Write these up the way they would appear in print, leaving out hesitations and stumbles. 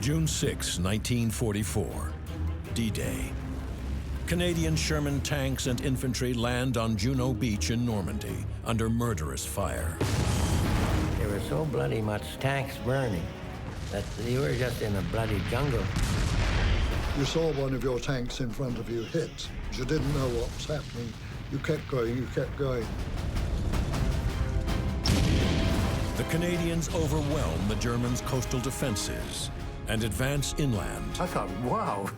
June 6, 1944, D-Day. Canadian Sherman tanks and infantry land on Juno Beach in Normandy under murderous fire. There were so bloody much tanks burning that you were just in a bloody jungle. You saw one of your tanks in front of you hit. You didn't know what was happening. You kept going, you kept going. The Canadians overwhelm the Germans' coastal defenses and advance inland. I thought, wow,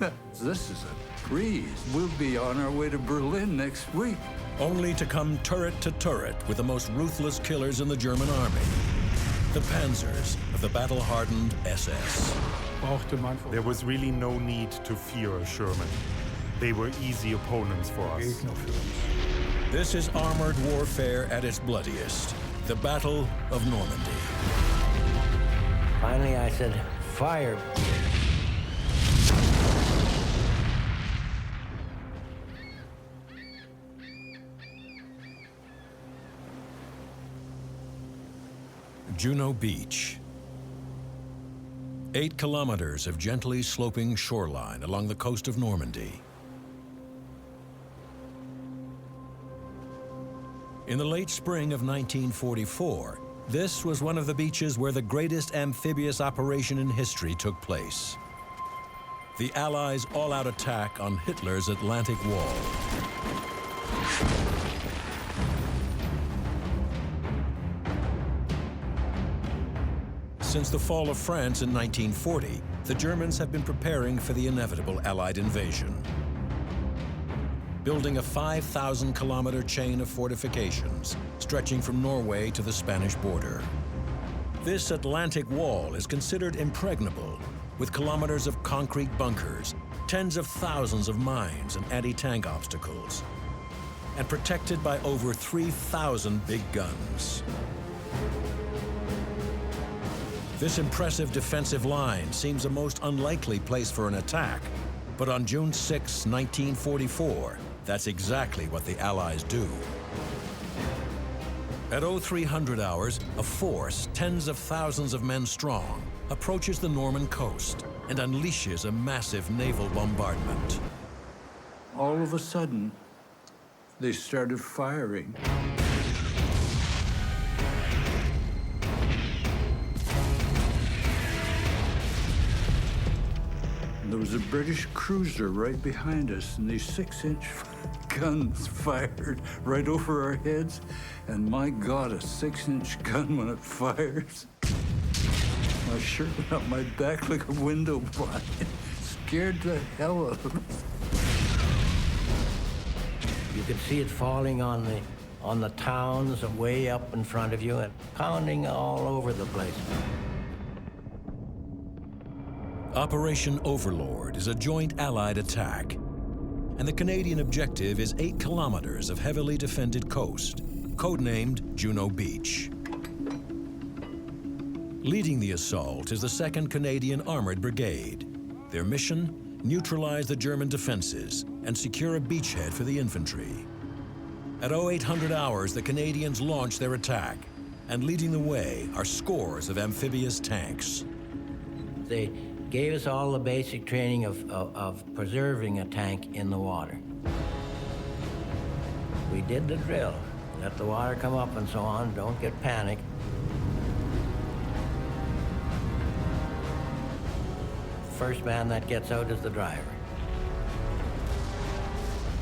this is a breeze. We'll be on our way to Berlin next week. Only to come turret to turret with the most ruthless killers in the German army, the Panzers of the battle-hardened SS. There was really no need to fear Sherman. They were easy opponents for us. This is armored warfare at its bloodiest, the Battle of Normandy. Finally, I said, fire. Juno Beach. 8 kilometers of gently sloping shoreline along the coast of Normandy. In the late spring of 1944, this was one of the beaches where the greatest amphibious operation in history took place. The Allies' all-out attack on Hitler's Atlantic Wall. Since the fall of France in 1940, the Germans have been preparing for the inevitable Allied invasion, building a 5,000-kilometer chain of fortifications stretching from Norway to the Spanish border. This Atlantic Wall is considered impregnable, with kilometers of concrete bunkers, tens of thousands of mines and anti-tank obstacles, and protected by over 3,000 big guns. This impressive defensive line seems a most unlikely place for an attack, but on June 6, 1944, that's exactly what the Allies do. At 0300 hours, a force tens of thousands of men strong approaches the Norman coast and unleashes a massive naval bombardment. All of a sudden, they started firing. There was a British cruiser right behind us, and these 6-inch guns fired right over our heads. And my God, a 6-inch gun, when it fires, my shirt went up my back like a window blind. Scared the hell out of me. You could see it falling on the towns way up in front of you and pounding all over the place. Operation Overlord is a joint Allied attack, and the Canadian objective is 8 kilometers of heavily defended coast, codenamed Juno Beach. Leading the assault is the 2nd Canadian Armored Brigade. Their mission? Neutralize the German defenses and secure a beachhead for the infantry. At 0800 hours, the Canadians launch their attack, and leading the way are scores of amphibious tanks. They gave us all the basic training of preserving a tank in the water. We did the drill. Let the water come up and so on. Don't get panicked. The first man that gets out is the driver.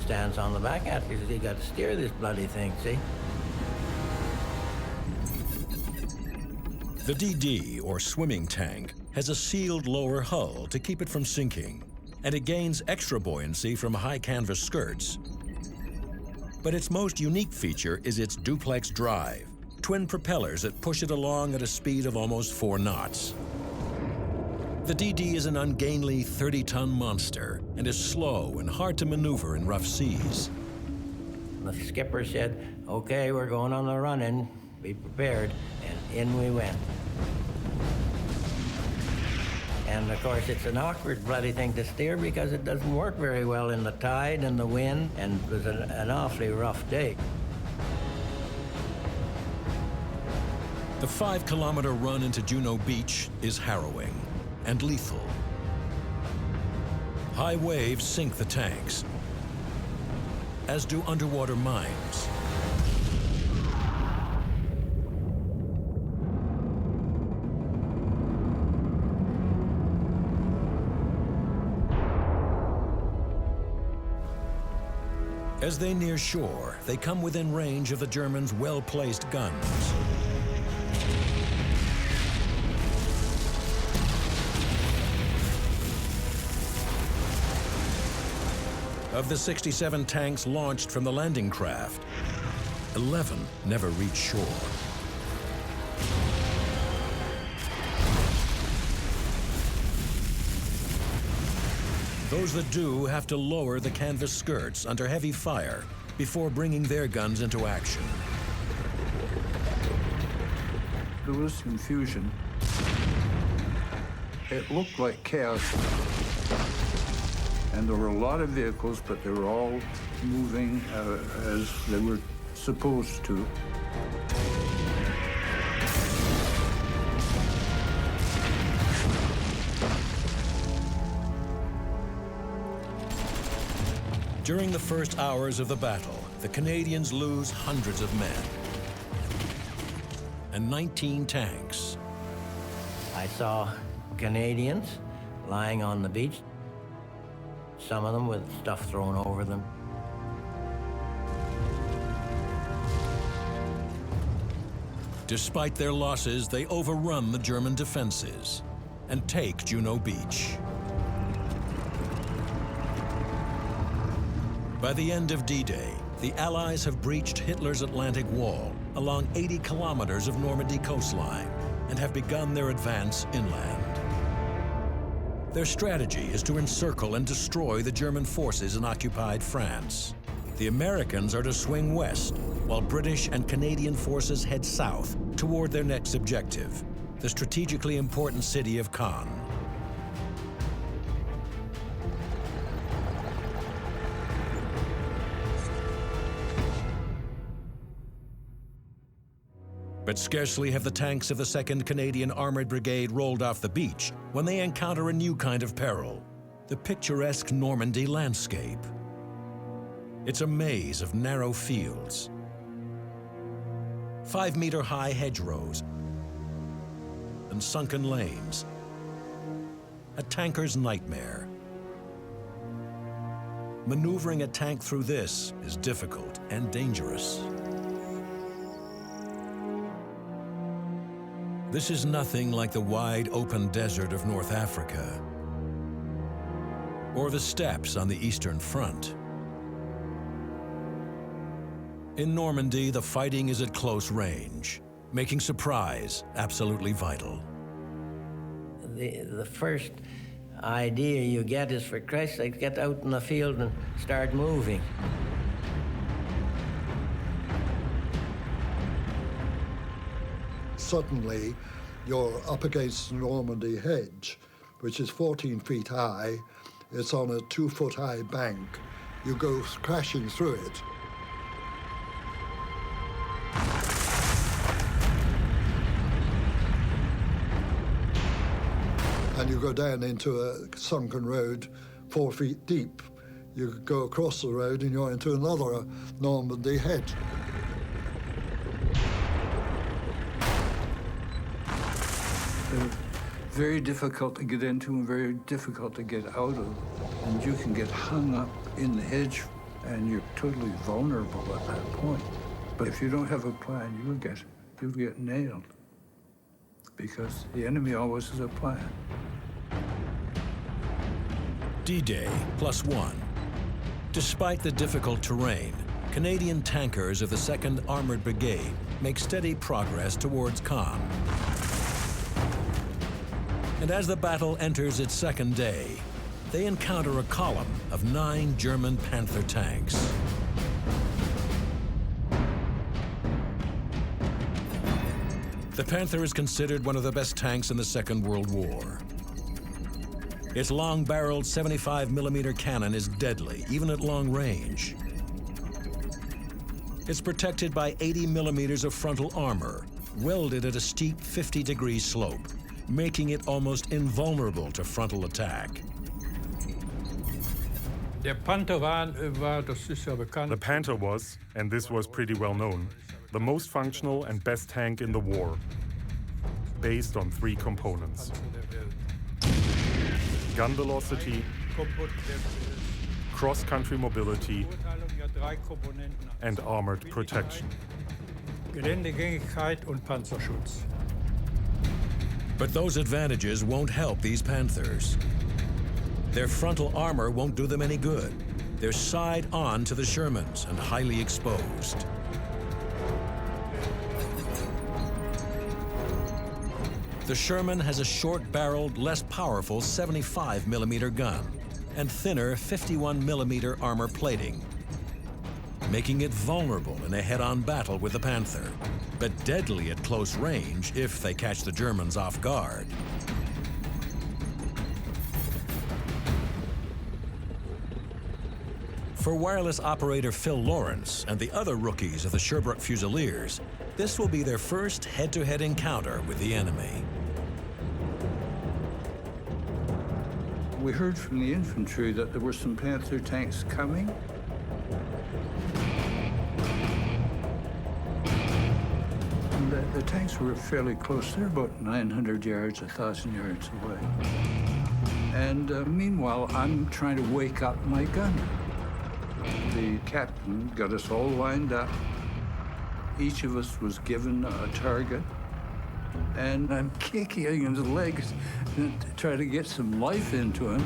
Stands on the back after you. You got to steer this bloody thing, see? The DD, or swimming tank, has a sealed lower hull to keep it from sinking, and it gains extra buoyancy from high canvas skirts. But its most unique feature is its duplex drive, twin propellers that push it along at a speed of almost 4 knots. The DD is an ungainly 30-ton monster and is slow and hard to maneuver in rough seas. The skipper said, "Okay, we're going on the run-in. Be prepared." And in we went. And of course, it's an awkward bloody thing to steer because it doesn't work very well in the tide and the wind, and it was an awfully rough day. The 5-kilometer run into Juno Beach is harrowing. and lethal. High waves sink the tanks, as do underwater mines. As they near shore, they come within range of the Germans' well-placed guns. Of the 67 tanks launched from the landing craft, 11 never reach shore. Those that do have to lower the canvas skirts under heavy fire before bringing their guns into action. There was confusion. It looked like chaos. And there were a lot of vehicles, but they were all moving as they were supposed to. During the first hours of the battle, the Canadians lose hundreds of men and 19 tanks. I saw Canadians lying on the beach, some of them with stuff thrown over them. Despite their losses, they overrun the German defenses and take Juno Beach. By the end of D-Day, the Allies have breached Hitler's Atlantic Wall along 80 kilometers of Normandy coastline and have begun their advance inland. Their strategy is to encircle and destroy the German forces in occupied France. The Americans are to swing west, while British and Canadian forces head south toward their next objective, the strategically important city of Caen. But scarcely have the tanks of the 2nd Canadian Armored Brigade rolled off the beach when they encounter a new kind of peril, the picturesque Normandy landscape. It's a maze of narrow fields, 5-meter-high hedgerows, and sunken lanes. A tanker's nightmare. Maneuvering a tank through this is difficult and dangerous. This is nothing like the wide open desert of North Africa or the steppes on the Eastern Front. In Normandy, the fighting is at close range, making surprise absolutely vital. The first idea you get is, for Christ's sake, get out in the field and start moving. Suddenly, you're up against the Normandy hedge, which is 14 feet high. It's on a 2-foot-high bank. You go crashing through it. And you go down into a sunken road 4 feet deep. You go across the road and you're into another Normandy hedge. They're very difficult to get into and very difficult to get out of. And you can get hung up in the hedge and you're totally vulnerable at that point. But if you don't have a plan, you'll get nailed, because the enemy always has a plan. D-Day +1. Despite the difficult terrain, Canadian tankers of the 2nd Armored Brigade make steady progress towards Caen. And as the battle enters its second day, they encounter a column of 9 German Panther tanks. The Panther is considered one of the best tanks in the Second World War. Its long-barreled 75mm cannon is deadly, even at long range. It's protected by 80mm of frontal armor, welded at a steep 50-degree slope, making it almost invulnerable to frontal attack. Der Panther war, das ist ja bekannt. The Panther was, and this was pretty well known, the most functional and best tank in the war, based on 3 components: gun velocity, cross-country mobility, and armored protection. Geländegängigkeit und Panzerschutz. But those advantages won't help these Panthers. Their frontal armor won't do them any good. They're side on to the Shermans and highly exposed. The Sherman has a short-barreled, less powerful 75mm gun and thinner 51mm armor plating, making it vulnerable in a head-on battle with the Panther, but deadly at close range if they catch the Germans off guard. For wireless operator Phil Lawrence and the other rookies of the Sherbrooke Fusiliers, this will be their first head-to-head encounter with the enemy. We heard from the infantry that there were some Panther tanks coming. And the tanks were fairly close. They're about 900 yards, 1,000 yards away. And meanwhile, I'm trying to wake up my gunner. The captain got us all lined up. Each of us was given a target. And I'm kicking his legs to try to get some life into him.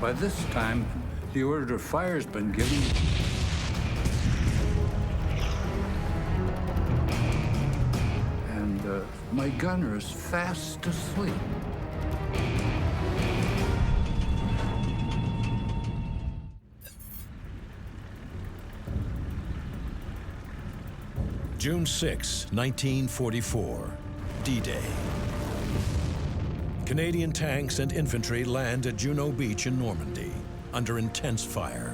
By this time, the order to fire has been given. And my gunner is fast asleep. June 6, 1944, D-Day. Canadian tanks and infantry land at Juno Beach in Normandy under intense fire.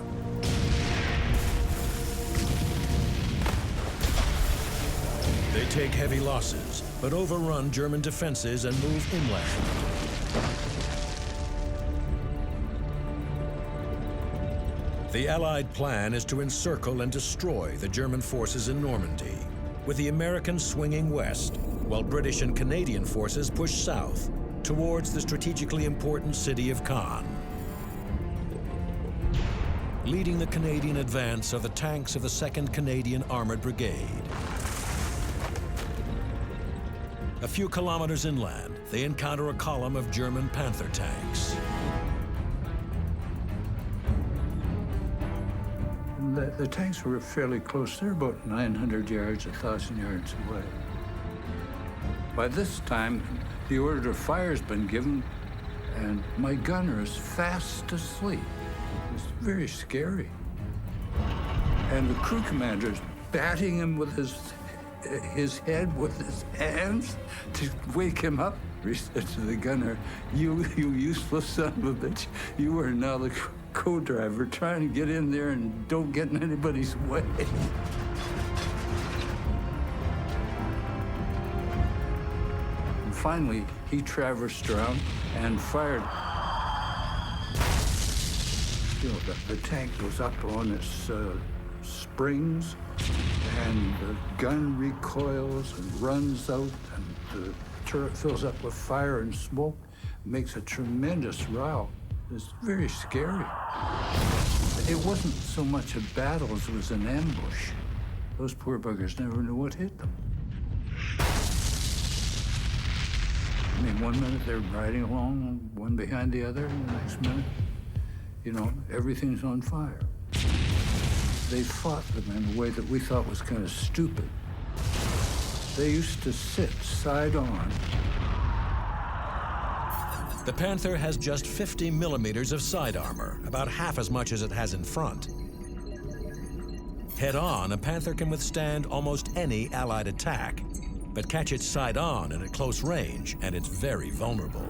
They take heavy losses, but overrun German defenses and move inland. The Allied plan is to encircle and destroy the German forces in Normandy, with the Americans swinging west, while British and Canadian forces push south towards the strategically important city of Caen. Leading the Canadian advance are the tanks of the 2nd Canadian Armored Brigade. A few kilometers inland, they encounter a column of German Panther tanks. The tanks were fairly close. They're about 900 yards, 1,000 yards away. By this time, the order to fire has been given, and my gunner is fast asleep. It's very scary. And the crew commander is batting him with his head with his hands to wake him up. He said to the gunner, you useless son of a bitch, you are now the co-driver trying to get in there and don't get in anybody's way. And finally, he traversed around and fired. You know, the tank goes up on its springs, and the gun recoils and runs out, and the turret fills up with fire and smoke, makes a tremendous row. It's very scary. It wasn't so much a battle as it was an ambush. Those poor buggers never knew what hit them. I mean, one minute they're riding along, one behind the other, and the next minute, you know, everything's on fire. They fought them in a way that we thought was kind of stupid. They used to sit side on. The Panther has just 50 millimeters of side armor, about half as much as it has in front. Head-on, a Panther can withstand almost any Allied attack, but catch it side-on and at close range, and it's very vulnerable.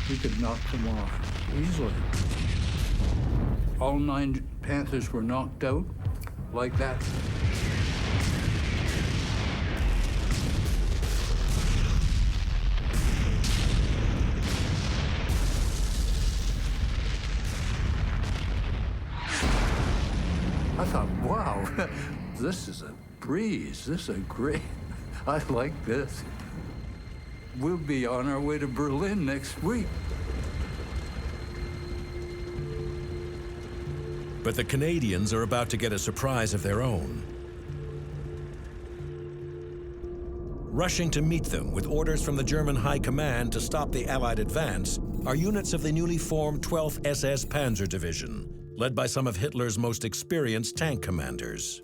We could knock them off easily. All 9 Panthers were knocked out like that. thought, wow, this is a breeze. This is a great, I like this. We'll be on our way to Berlin next week. But the Canadians are about to get a surprise of their own. Rushing to meet them with orders from the German High Command to stop the Allied advance are units of the newly formed 12th SS Panzer Division, led by some of Hitler's most experienced tank commanders.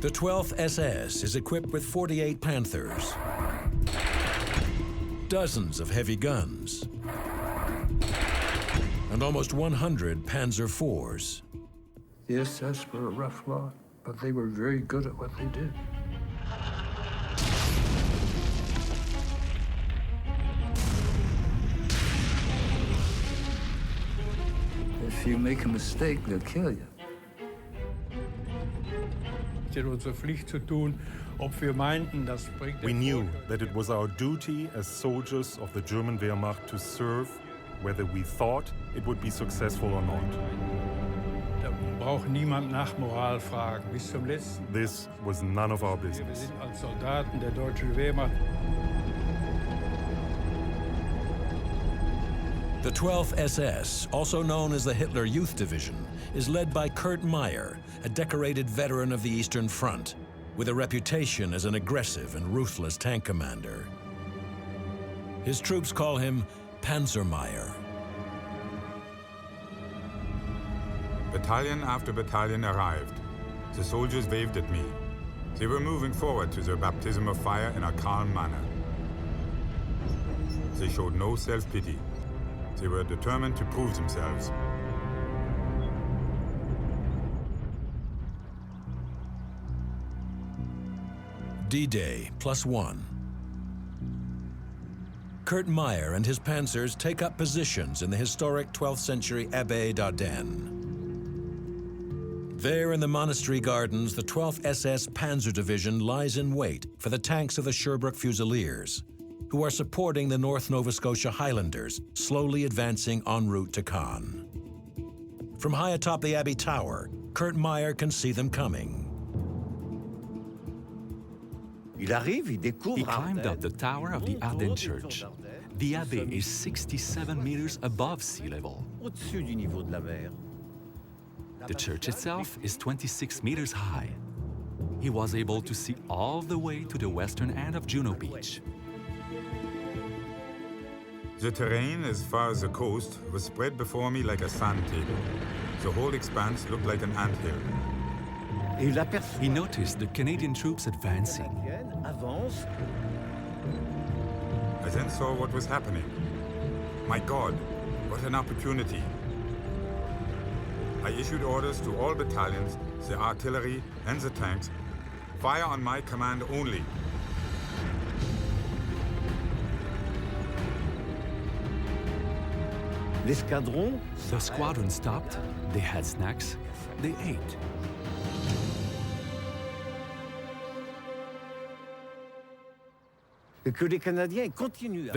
The 12th SS is equipped with 48 Panthers, dozens of heavy guns, and almost 100 Panzer IVs. The SS were a rough lot, but they were very good at what they did. If you make a mistake, they'll kill you. Es ist unsere Pflicht zu tun, ob wir meinten, das bringt We knew that it was our duty as soldiers of the German Wehrmacht to serve, whether we thought it would be successful or not. Da braucht niemand nach Moral fragen, bis zum Letzten. This was none of our Wir business. sind als Soldaten der deutschen Wehrmacht. The 12th SS, also known as the Hitler Youth Division, is led by Kurt Meyer, a decorated veteran of the Eastern Front, with a reputation as an aggressive and ruthless tank commander. His troops call him Panzer Meyer. Battalion after battalion arrived. The soldiers waved at me. They were moving forward to their baptism of fire in a calm manner. They showed no self-pity. They were determined to prove themselves. D-Day +1. Kurt Meyer and his panzers take up positions in the historic 12th century Abbaye d'Ardenne. There in the monastery gardens, the 12th SS Panzer Division lies in wait for the tanks of the Sherbrooke Fusiliers, who are supporting the North Nova Scotia Highlanders, slowly advancing en route to Caen. From high atop the Abbey Tower, Kurt Meyer can see them coming. He climbed up the tower of the Ardennes Church. The Abbey is 67 meters above sea level. The church itself is 26 meters high. He was able to see all the way to the western end of Juno Beach. The terrain as far as the coast was spread before me like a sand table. The whole expanse looked like an anthill. He noticed the Canadian troops advancing. I then saw what was happening. My God, what an opportunity. I issued orders to all battalions, the artillery and the tanks, fire on my command only. The squadron stopped, they had snacks, they ate. The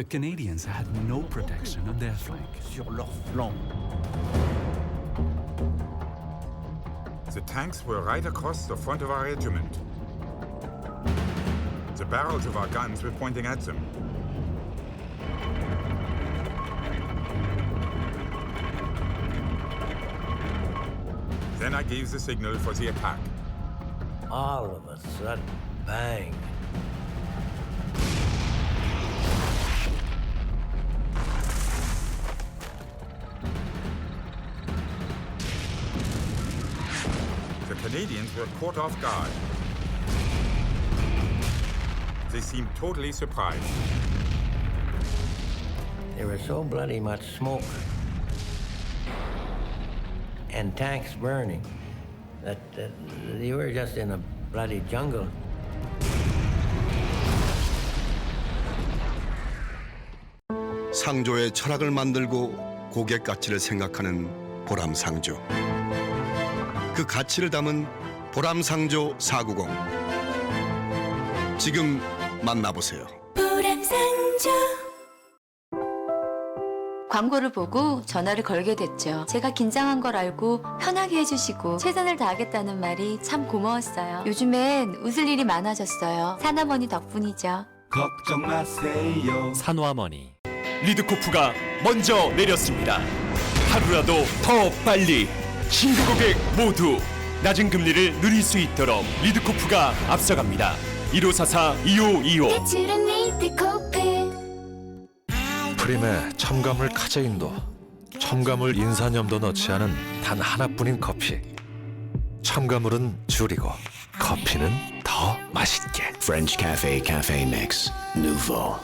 Canadians had no protection on their flank. The tanks were right across the front of our regiment. The barrels of our guns were pointing at them. Then I gave the signal for the attack. All of a sudden, bang. The Canadians were caught off guard. They seemed totally surprised. There was so bloody much smoke and tanks burning that you were just in a bloody jungle. 상조의 철학을 만들고 고객 가치를 생각하는 보람상조. 그 가치를 담은 보람상조 490. 지금 만나보세요. 보람상조. 광고를 보고 전화를 걸게 됐죠. 제가 긴장한 걸 알고 편하게 해주시고 최선을 다하겠다는 말이 참 고마웠어요. 요즘엔 웃을 일이 많아졌어요. 사나머니 덕분이죠. 걱정 마세요. 산화머니. 리드코프가 먼저 내렸습니다. 하루라도 더 빨리 신규 고객 모두 낮은 금리를 누릴 수 있도록 리드코프가 앞서갑니다. 1544-2525. 프림의 첨가물 카제인도 첨가물 인산염도 넣지 않은 단 하나뿐인 커피. 첨가물은 줄이고 커피는 더 맛있게. French Cafe Cafe Mix Nouveau.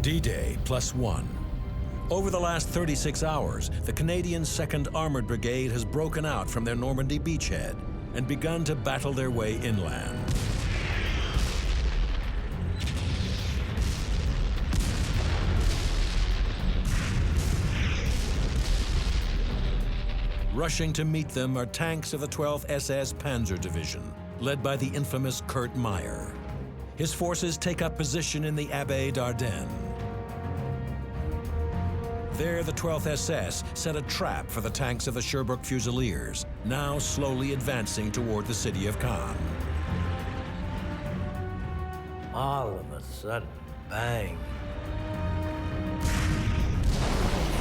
D-Day +1. Over the last 36 hours, the Canadian 2nd Armored Brigade has broken out from their Normandy beachhead and begun to battle their way inland. Rushing to meet them are tanks of the 12th SS Panzer Division, led by the infamous Kurt Meyer. His forces take up position in the Abbaye d'Ardennes. There, the 12th SS set a trap for the tanks of the Sherbrooke Fusiliers, now slowly advancing toward the city of Caen. All of a sudden, bang.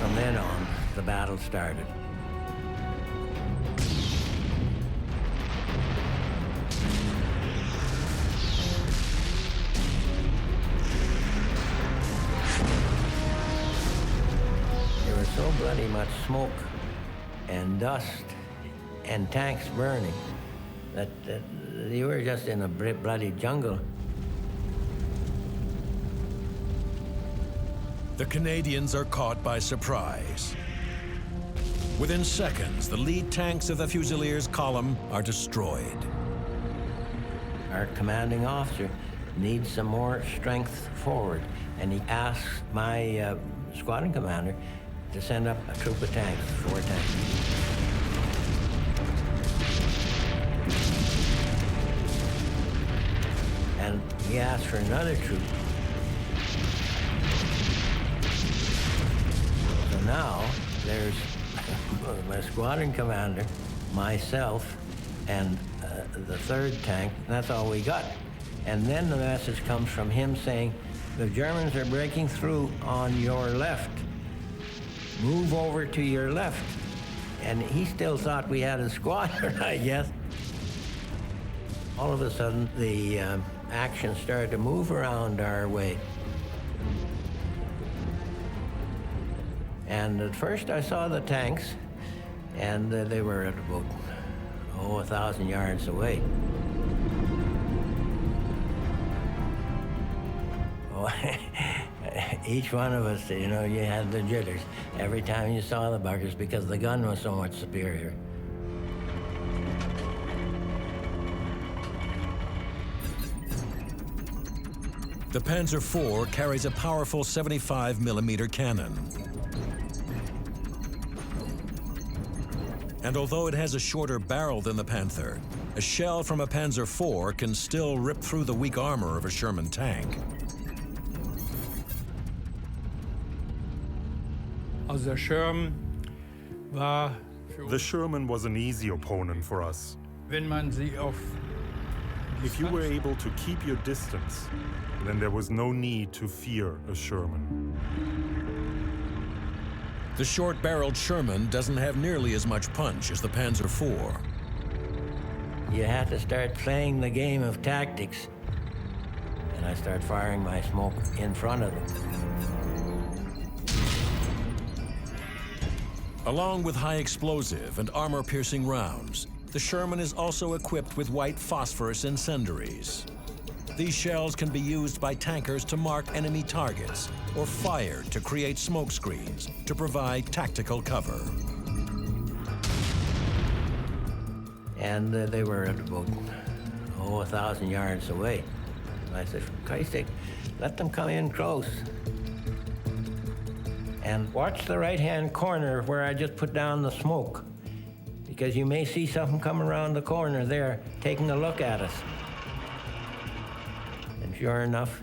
From then on, the battle started. So bloody much smoke and dust and tanks burning that you were just in a bloody jungle. The Canadians are caught by surprise. Within seconds, the lead tanks of the Fusiliers column are destroyed. Our commanding officer needs some more strength forward, and he asks my squadron commander to send up a troop of tanks, 4 tanks. And he asked for another troop. So now there's my squadron commander, myself, and the 3rd tank, and that's all we got. And then the message comes from him saying, the Germans are breaking through on your left. Move over to your left. And he still thought we had a squadron, I guess. All of a sudden, the action started to move around our way. And at first I saw the tanks, and they were at about, 1,000 yards away. Each one of us, you had the jitters every time you saw the buggers because the gun was so much superior. The Panzer IV carries a powerful 75mm cannon. And although it has a shorter barrel than the Panther, a shell from a Panzer IV can still rip through the weak armor of a Sherman tank. The Sherman was an easy opponent for us. Wenn man sie auf If you were able to keep your distance, then there was no need to fear a Sherman. The short-barreled Sherman doesn't have nearly as much punch as the Panzer IV. You had to start playing the game of tactics, and I start firing my smoke in front of them. Along with high explosive and armor-piercing rounds, the Sherman is also equipped with white phosphorus incendiaries. These shells can be used by tankers to mark enemy targets or fired to create smoke screens to provide tactical cover. And they were at about, 1,000 yards away. And I said, for Christ's sake, let them come in close. And watch the right-hand corner where I just put down the smoke, because you may see something come around the corner there taking a look at us. And sure enough,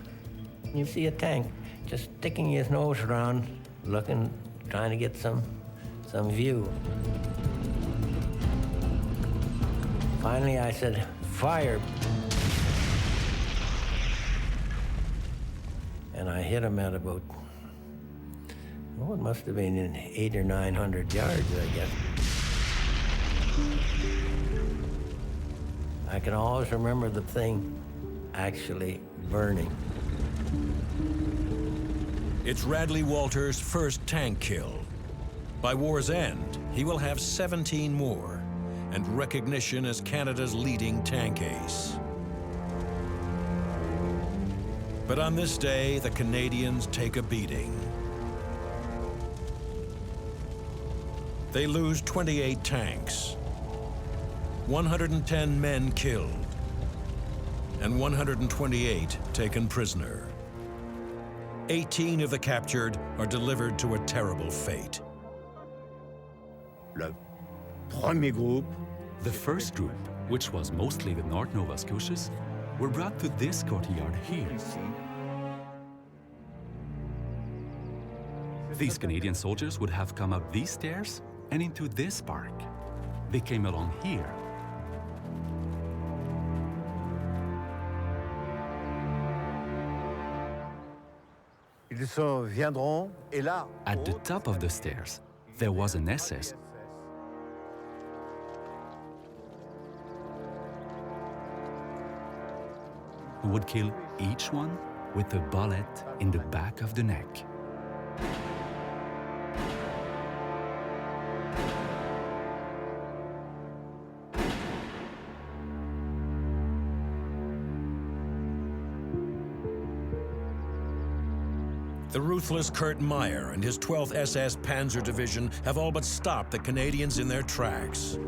you see a tank just sticking his nose around, looking, trying to get some view. Finally, I said, "Fire." And I hit him at about, it must have been in 800 or 900 yards, I guess. I can always remember the thing actually burning. It's Radley Walter's first tank kill. By war's end, he will have 17 more and recognition as Canada's leading tank ace. But on this day, the Canadians take a beating. They lose 28 tanks, 110 men killed, and 128 taken prisoner. 18 of the captured are delivered to a terrible fate. The first group, which was mostly the North Nova Scotias, were brought to this courtyard here. These Canadian soldiers would have come up these stairs and into this park. They came along here. At the top of the stairs, there was an SS who would kill each one with a bullet in the back of the neck. The ruthless Kurt Meyer and his 12th SS Panzer Division have all but stopped the Canadians in their tracks.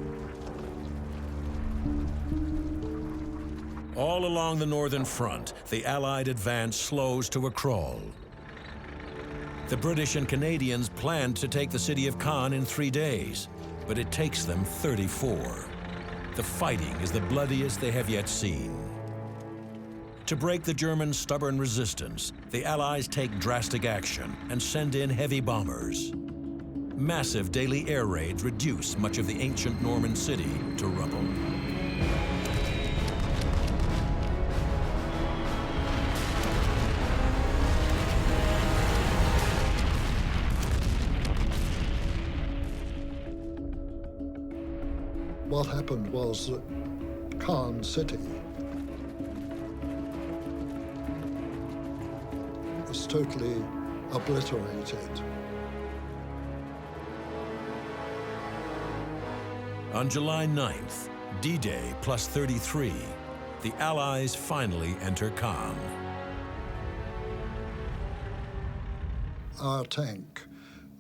All along the northern front, the Allied advance slows to a crawl. The British and Canadians planned to take the city of Caen in 3 days, but it takes them 34. The fighting is the bloodiest they have yet seen. To break the German stubborn resistance, the Allies take drastic action and send in heavy bombers. Massive daily air raids reduce much of the ancient Norman city to rubble. What happened was that Caen City was totally obliterated. On July 9th, D-Day plus 33, the Allies finally enter Caen. Our tank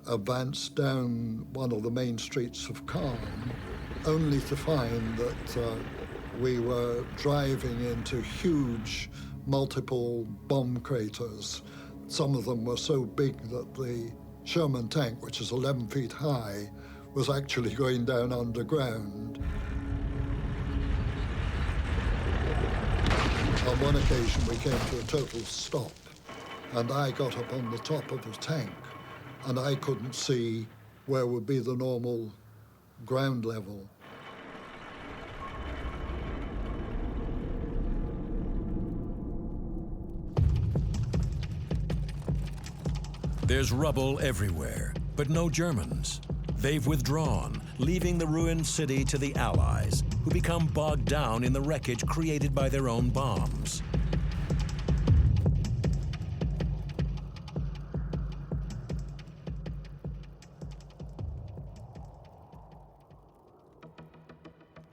advanced down one of the main streets of Caen, only to find that we were driving into huge multiple bomb craters. Some of them were so big that the Sherman tank, which is 11 feet high, was actually going down underground. On one occasion, we came to a total stop, and I got up on the top of the tank, and I couldn't see where would be the normal ground level. There's rubble everywhere, but no Germans. They've withdrawn, leaving the ruined city to the Allies, who become bogged down in the wreckage created by their own bombs.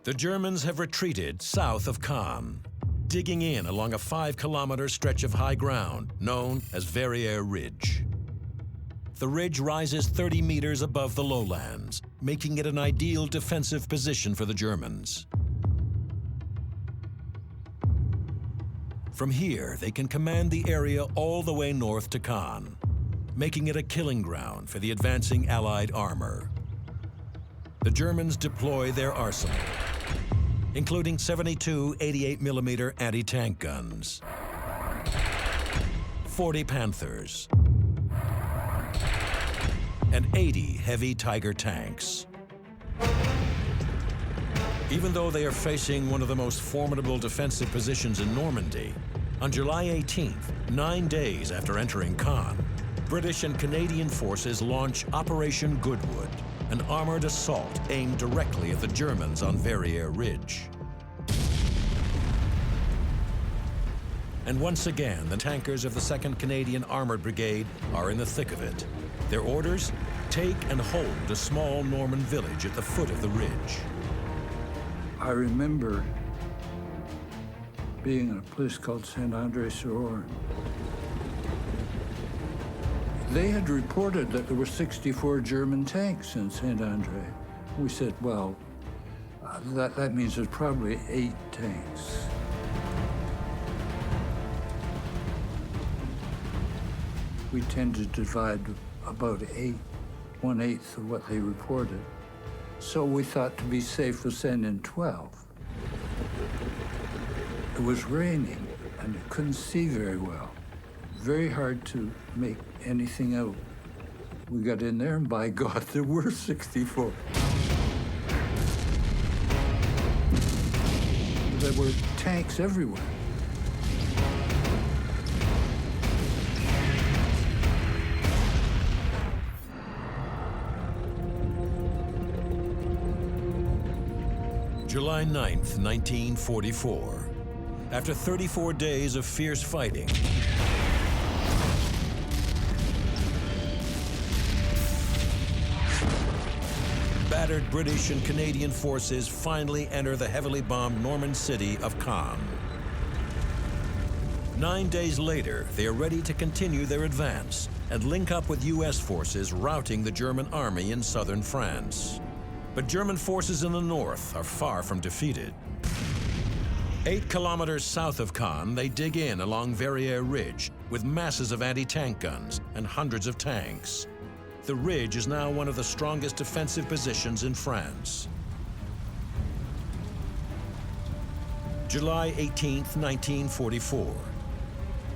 The Germans have retreated south of Caen, digging in along a 5-kilometer stretch of high ground known as Verrières Ridge. The ridge rises 30 meters above the lowlands, making it an ideal defensive position for the Germans. From here, they can command the area all the way north to Caen. making it a killing ground for the advancing Allied armor. The Germans deploy their arsenal, including 72 88mm anti-tank guns, 40 Panthers, and 80 heavy Tiger tanks. Even though they are facing one of the most formidable defensive positions in Normandy, on July 18th, 9 days after entering Caen, British and Canadian forces launch Operation Goodwood, an armored assault aimed directly at the Germans on Verrières Ridge. And once again, the tankers of the 2nd Canadian Armored Brigade are in the thick of it. Their orders? Take and hold a small Norman village at the foot of the ridge. I remember being in a place called Saint-André-sur-Orne. They had reported that there were 64 German tanks in Saint-André. We said, well, that means there's probably 8 tanks. We tend to divide about 1/8 of what they reported. So we thought to be safe we'll send in 12. It was raining and you couldn't see very well. Very hard to make anything out. We got in there and by God, there were 64. There were tanks everywhere. July 9th, 1944. After 34 days of fierce fighting, battered British and Canadian forces finally enter the heavily bombed Norman city of Caen. 9 days later, they are ready to continue their advance and link up with U.S. forces routing the German army in southern France. But German forces in the north are far from defeated. 8 kilometers south of Caen, they dig in along Verrières Ridge with masses of anti-tank guns and hundreds of tanks. The ridge is now one of the strongest defensive positions in France. July 18th, 1944.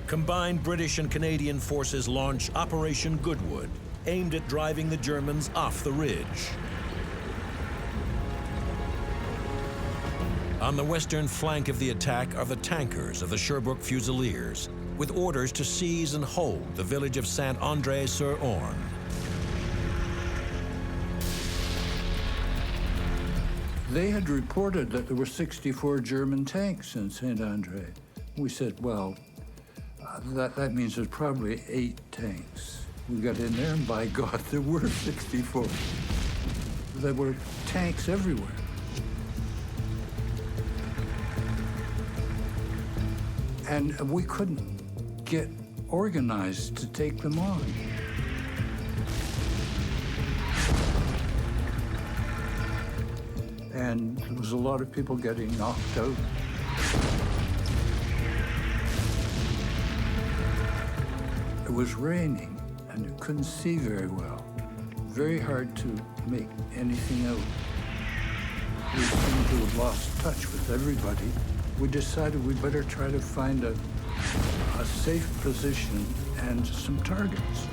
Combined British and Canadian forces launch Operation Goodwood, aimed at driving the Germans off the ridge. On the western flank of the attack are the tankers of the Sherbrooke Fusiliers, with orders to seize and hold the village of Saint-André-sur-Orne. They had reported that there were 64 German tanks in Saint-André. We said, well, that means there's probably 8 tanks. We got in there and by God, there were 64. There were tanks everywhere. And we couldn't get organized to take them on. And there was a lot of people getting knocked out. It was raining and you couldn't see very well. Very hard to make anything out. We seemed to have lost touch with everybody. We decided we better try to find a safe position and some targets.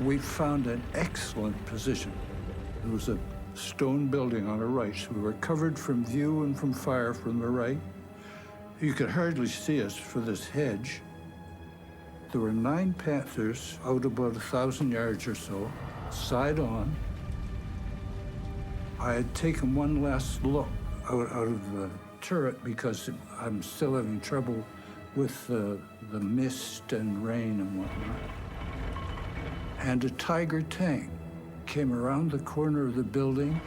We found an excellent position. There was a stone building on our right, so we were covered from view and from fire from the right. You could hardly see us for this hedge. There were 9 Panthers out about 1,000 yards or so, side on. I had taken one last look out of the turret because I'm still having trouble with the mist and rain and whatnot. And a Tiger tank came around the corner of the building,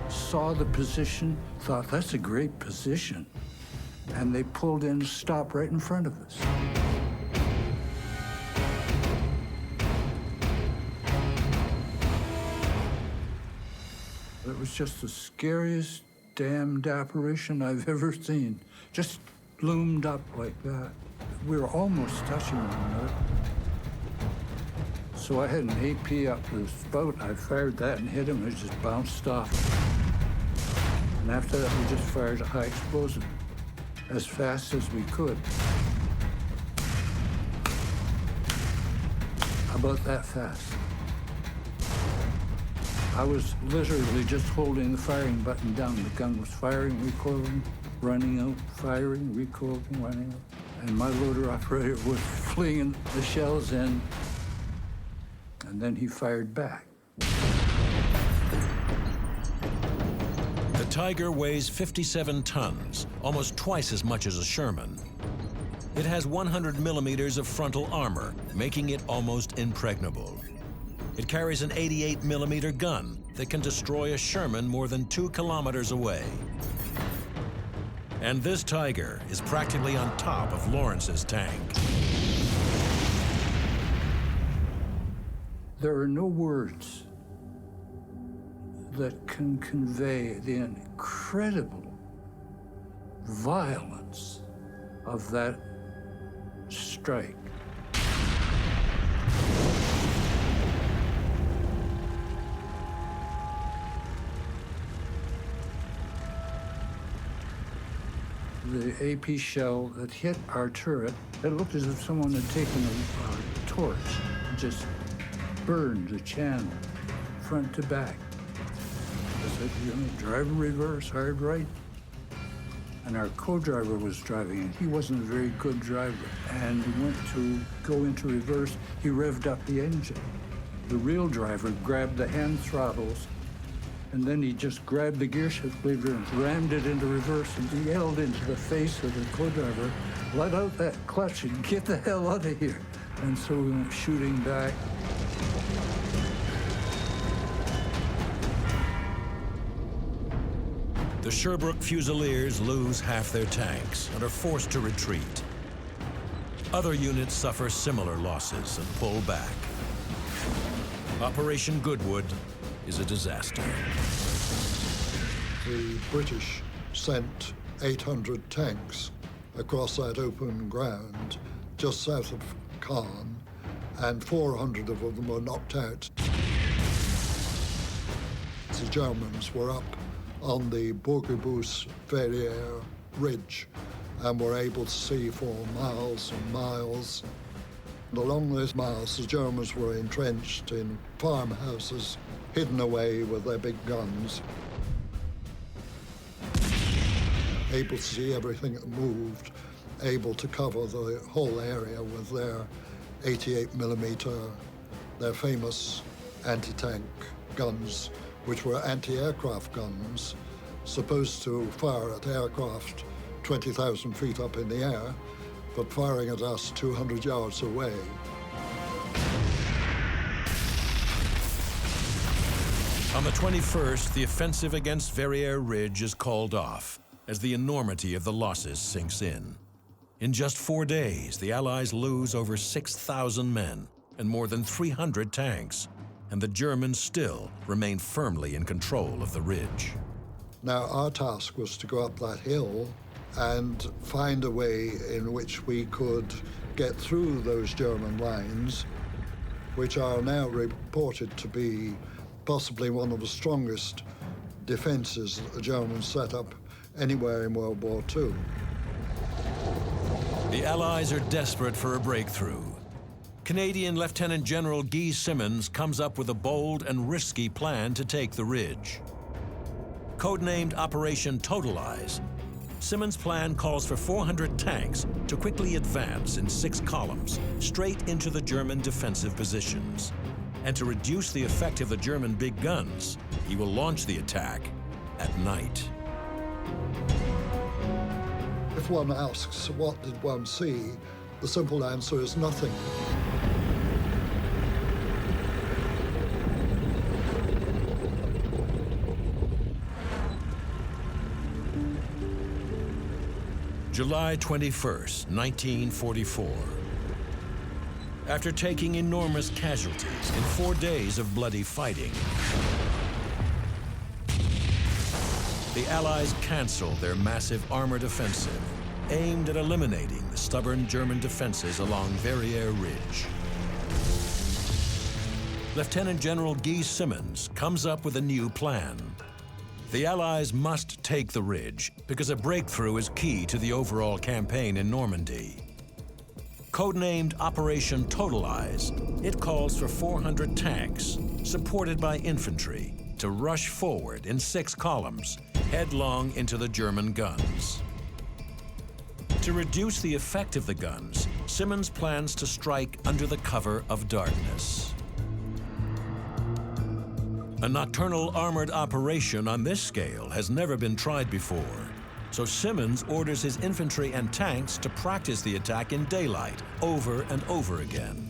saw the position, thought, that's a great position. And they pulled in to stop right in front of us. It was just the scariest damned apparition I've ever seen. Just loomed up like that. We were almost touching one another. So I had an AP up the spout. I fired that and hit him. It just bounced off. And after that, we just fired a high explosive as fast as we could. About that fast. I was literally just holding the firing button down. The gun was firing, recoiling, running out, firing, recoiling, running out. And my loader operator was flinging the shells in, and then he fired back. The Tiger weighs 57 tons, almost twice as much as a Sherman. It has 100 millimeters of frontal armor, making it almost impregnable. It carries an 88 millimeter gun that can destroy a Sherman more than 2 kilometers away. And this Tiger is practically on top of Lawrence's tank. There are no words that can convey the incredible violence of that strike. The AP shell that hit our turret, it looked as if someone had taken a torch and just burned the channel front to back. I said, you know, drive in reverse, hard right. And our co-driver was driving, and he wasn't a very good driver. And he went to go into reverse, he revved up the engine. The real driver grabbed the hand throttles, and then he just grabbed the gear shift lever and rammed it into reverse and yelled into the face of the co-driver, let out that clutch and get the hell out of here. And so we went shooting back. The Sherbrooke Fusiliers lose half their tanks and are forced to retreat. Other units suffer similar losses and pull back. Operation Goodwood is a disaster. The British sent 800 tanks across that open ground just south of Caen, and 400 of them were knocked out. The Germans were up on the Bourguebus-Verrières ridge and were able to see for miles and miles. And along those miles, the Germans were entrenched in farmhouses, hidden away with their big guns, able to see everything that moved, able to cover the whole area with their 88 millimeter, their famous anti-tank guns, which were anti-aircraft guns, supposed to fire at aircraft 20,000 feet up in the air, but firing at us 200 yards away. On the 21st, the offensive against Verrières Ridge is called off as the enormity of the losses sinks in. In just 4 days, the Allies lose over 6,000 men and more than 300 tanks, and the Germans still remain firmly in control of the ridge. Now, our task was to go up that hill and find a way in which we could get through those German lines, which are now reported to be possibly one of the strongest defenses that the Germans set up anywhere in World War II. The Allies are desperate for a breakthrough. Canadian Lieutenant General Guy Simonds comes up with a bold and risky plan to take the ridge. Codenamed Operation Totalize, Simonds' plan calls for 400 tanks to quickly advance in 6 columns straight into the German defensive positions. And to reduce the effect of the German big guns, he will launch the attack at night. If one asks, what did one see? The simple answer is nothing. July 21st, 1944. After taking enormous casualties in 4 days of bloody fighting, the Allies canceled their massive armored offensive, aimed at eliminating the stubborn German defenses along Verrières Ridge. Lieutenant General Guy Simonds comes up with a new plan. The Allies must take the ridge because a breakthrough is key to the overall campaign in Normandy. Codenamed Operation Totalize, it calls for 400 tanks, supported by infantry, to rush forward in 6 columns, headlong into the German guns. To reduce the effect of the guns, Simonds plans to strike under the cover of darkness. A nocturnal armored operation on this scale has never been tried before, so Simonds orders his infantry and tanks to practice the attack in daylight over and over again.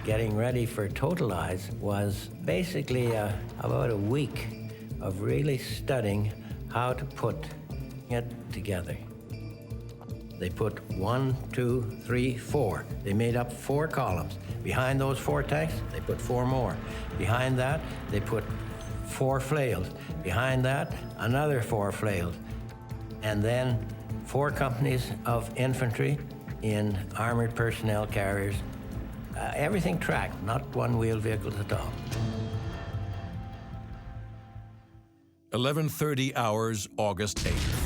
Getting ready for Totalize was basically about a week of really studying how to put it together. They put 1, 2, 3, 4. They made up 4 columns. Behind those 4 tanks, they put 4 more. Behind that, they put 4 flails. Behind that, another 4 flails. And then 4 companies of infantry in armored personnel carriers. Everything tracked, not one-wheeled vehicles at all. 11:30 hours, August 8th.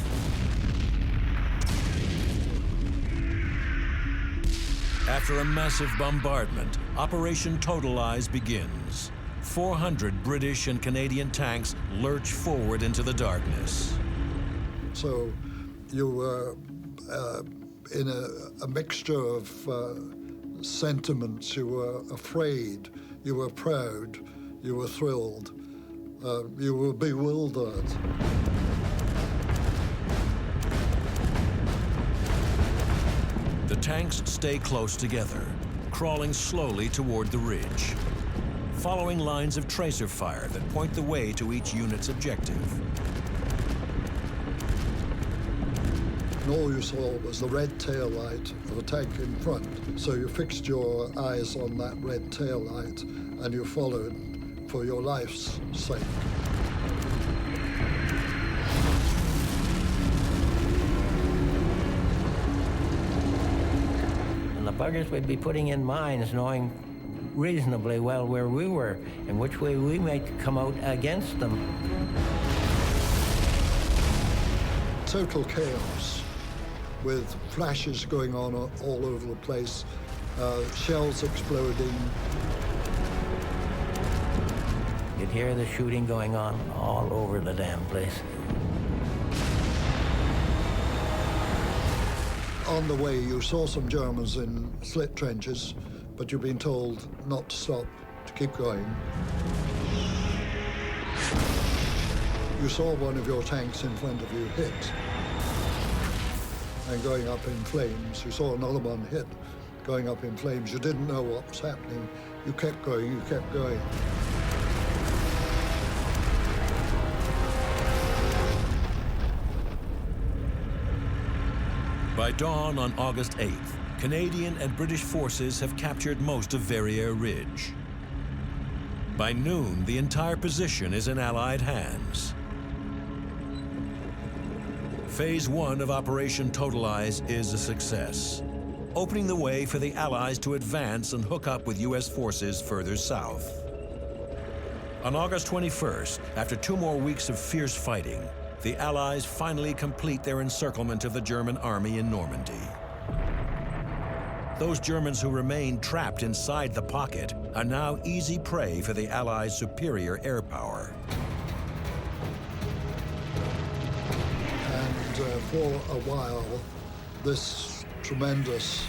After a massive bombardment, Operation Totalize begins. 400 British and Canadian tanks lurch forward into the darkness. So you were in a mixture of sentiments. You were afraid, you were proud, you were thrilled, you were bewildered. The tanks stay close together, crawling slowly toward the ridge, following lines of tracer fire that point the way to each unit's objective. And all you saw was the red tail light of a tank in front. So you fixed your eyes on that red tail light and you followed for your life's sake. And the buggers would be putting in mines knowing reasonably well where we were and which way we might come out against them. Total chaos, with flashes going on all over the place, shells exploding. You'd hear the shooting going on all over the damn place. On the way, you saw some Germans in slit trenches, but you've been told not to stop, to keep going. You saw one of your tanks in front of you hit and going up in flames. You saw another one hit, going up in flames. You didn't know what was happening. You kept going, you kept going. By dawn on August 8th, Canadian and British forces have captured most of Verrières Ridge. By noon, the entire position is in Allied hands. Phase 1 of Operation Totalize is a success, opening the way for the Allies to advance and hook up with U.S. forces further south. On August 21st, after 2 more weeks of fierce fighting, the Allies finally complete their encirclement of the German army in Normandy. Those Germans who remained trapped inside the pocket are now easy prey for the Allies' superior air power. And for a while, this tremendous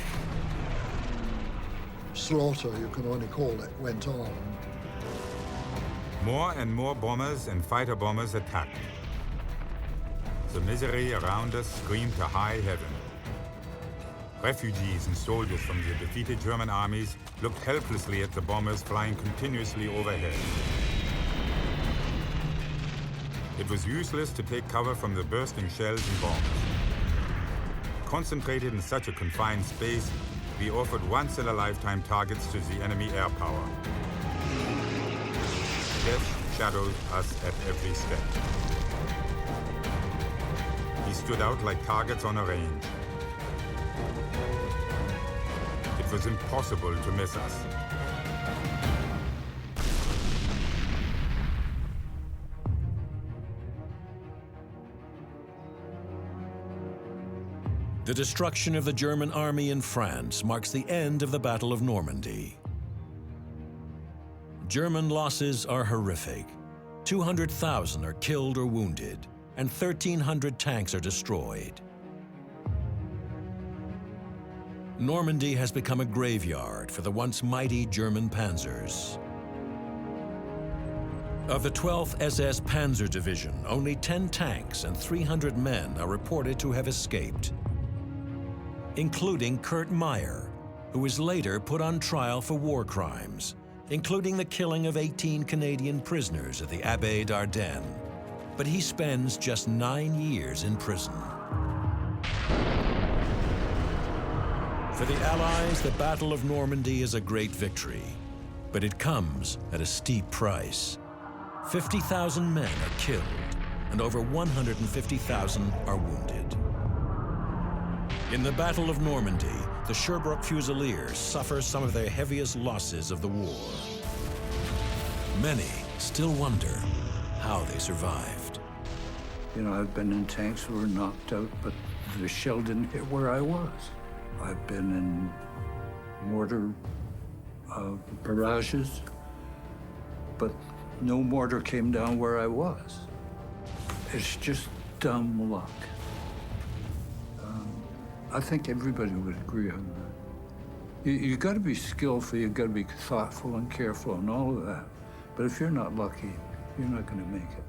slaughter, you can only call it, went on. More and more bombers and fighter bombers attacked. The misery around us screamed to high heaven. Refugees and soldiers from the defeated German armies looked helplessly at the bombers flying continuously overhead. It was useless to take cover from the bursting shells and bombs. Concentrated in such a confined space, we offered once-in-a-lifetime targets to the enemy air power. Death shadowed us at every step. He stood out like targets on a range. It was impossible to miss us. The destruction of the German army in France marks the end of the Battle of Normandy. German losses are horrific. 200,000 are killed or wounded, and 1,300 tanks are destroyed. Normandy has become a graveyard for the once mighty German panzers. Of the 12th SS Panzer Division, only 10 tanks and 300 men are reported to have escaped, including Kurt Meyer, who was later put on trial for war crimes, including the killing of 18 Canadian prisoners at the Abbaye d'Ardennes. But he spends just 9 years in prison. For the Allies, the Battle of Normandy is a great victory, but it comes at a steep price. 50,000 men are killed, and over 150,000 are wounded. In the Battle of Normandy, the Sherbrooke Fusiliers suffer some of their heaviest losses of the war. Many still wonder how they survived. You know, I've been in tanks that were knocked out, but the shell didn't hit where I was. I've been in mortar barrages, but no mortar came down where I was. It's just dumb luck. I think everybody would agree on that. You got to be skillful, you got to be thoughtful and careful and all of that. But if you're not lucky, you're not going to make it.